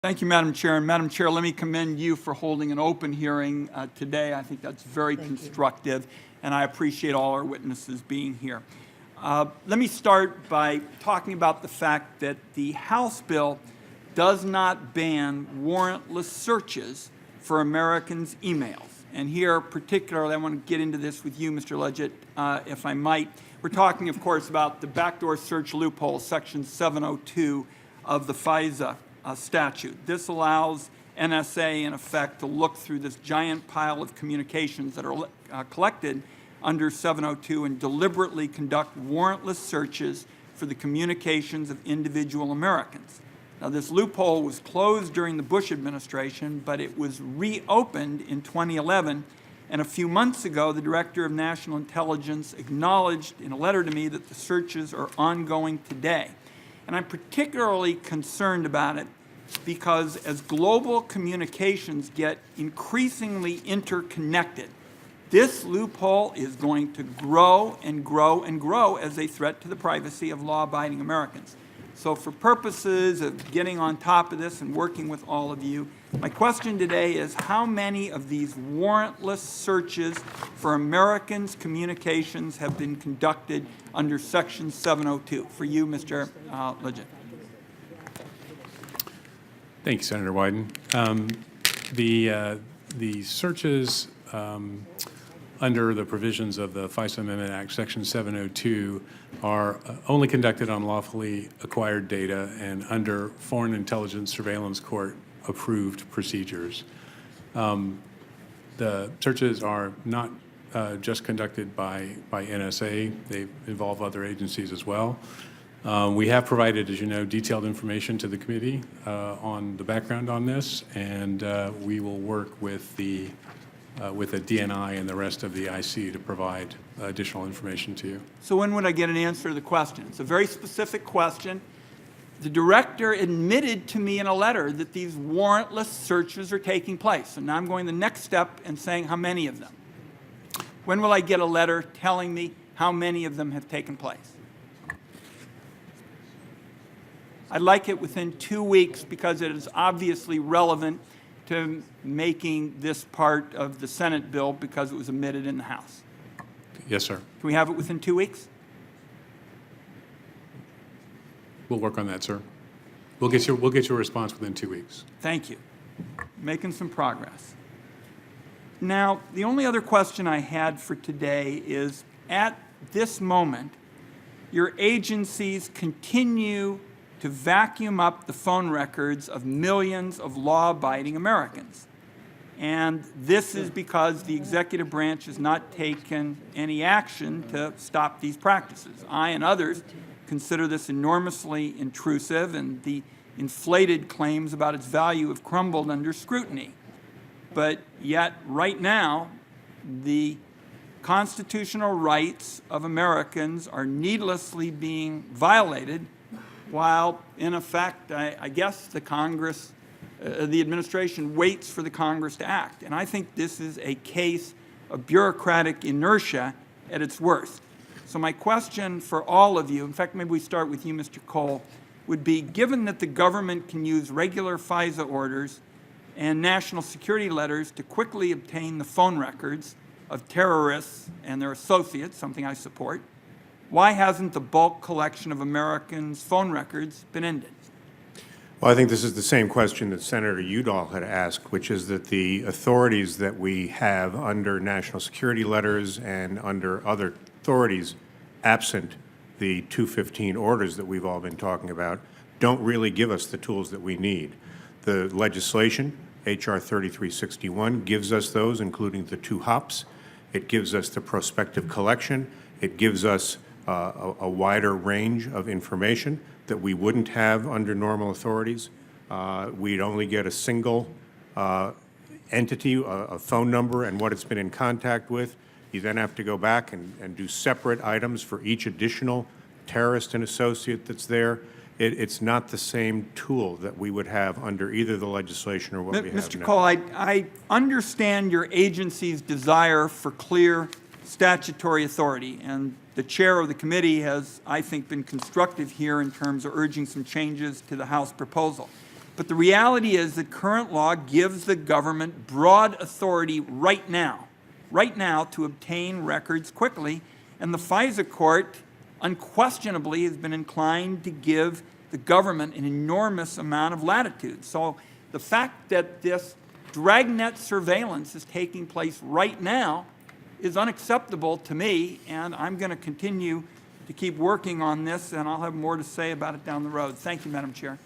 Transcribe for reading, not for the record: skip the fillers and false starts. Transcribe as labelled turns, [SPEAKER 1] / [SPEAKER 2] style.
[SPEAKER 1] Thank you, Madam Chair. And Madam Chair, let me commend you for holding an open hearing today. I think that's very constructive, and I appreciate all our witnesses being here. Let me start by talking about the fact that the House bill does not ban warrantless searches for Americans' emails. And here, particularly, I want to get into this with you, Mr. Leggett, if I might. We're talking, of course, about the backdoor search loophole, Section 702 of the FISA statute. This allows NSA, in effect, to look through this giant pile of communications that are collected under 702 and deliberately conduct warrantless searches for the communications of individual Americans. Now, this loophole was closed during the Bush administration, but it was reopened in 2011. And a few months ago, the Director of National Intelligence acknowledged in a letter to me that the searches are ongoing today. And I'm particularly concerned about it because as global communications get increasingly interconnected, this loophole is going to grow and grow and grow as a threat to the privacy of law-abiding Americans. So for purposes of getting on top of this and working with all of you, my question today is how many of these warrantless searches for Americans' communications have been conducted under Section 702? For you, Mr. Leggett.
[SPEAKER 2] Thank you, Senator Wyden. The searches under the provisions of the FISA Amendment Act, Section 702, are only conducted on lawfully acquired data and under Foreign Intelligence Surveillance Court approved procedures. The searches are not just conducted by NSA. They involve other agencies as well. We have provided, as you know, detailed information to the committee on the background on this, and we will work with the DNI and the rest of the IC to provide additional information to you.
[SPEAKER 1] So when would I get an answer to the question? It's a very specific question. The director admitted to me in a letter that these warrantless searches are taking place. And now I'm going the next step and saying how many of them. When will I get a letter telling me how many of them have taken place? I'd like it within 2 weeks because it is obviously relevant to making this part of the Senate bill because it was omitted in the House.
[SPEAKER 2] Yes, sir.
[SPEAKER 1] Can we have it within 2 weeks?
[SPEAKER 2] We'll work on that, sir. We'll get you a response within 2 weeks.
[SPEAKER 1] Thank you. Making some progress. Now, the only other question I had for today is, at this moment, your agencies continue to vacuum up the phone records of millions of law-abiding Americans. And this is because the executive branch has not taken any action to stop these practices. I and others consider this enormously intrusive, and the inflated claims about its value have crumbled under scrutiny. But yet, right now, the constitutional rights of Americans are needlessly being violated while, in effect, I guess the Congress, the administration waits for the Congress to act. And I think this is a case of bureaucratic inertia at its worst. So my question for all of you, in fact, maybe we start with you, Mr. Cole, would be, given that the government can use regular FISA orders and national security letters to quickly obtain the phone records of terrorists and their associates, something I support, why hasn't the bulk collection of Americans' phone records been ended?
[SPEAKER 3] Well, I think this is the same question that Senator Udall had asked, which is that the authorities that we have under national security letters and under other authorities, absent the 215 orders that we've all been talking about, don't really give us the tools that we need. The legislation, H.R. 3361, gives us those, including the 2 hops. It gives us the prospective collection. It gives us a wider range of information that we wouldn't have under normal authorities. We'd only get a single entity, a phone number, and what it's been in contact with. You then have to go back and do separate items for each additional terrorist and associate that's there. It's not the same tool that we would have under either the legislation or what we have now.
[SPEAKER 1] Mr. Cole, I understand your agency's desire for clear statutory authority, and the chair of the committee has, I think, been constructive here in terms of urging some changes to the House proposal. But the reality is that current law gives the government broad authority right now to obtain records quickly, and the FISA court unquestionably has been inclined to give the government an enormous amount of latitude. So the fact that this dragnet surveillance is taking place right now is unacceptable to me, and I'm going to continue to keep working on this, and I'll have more to say about it down the road. Thank you, Madam Chair.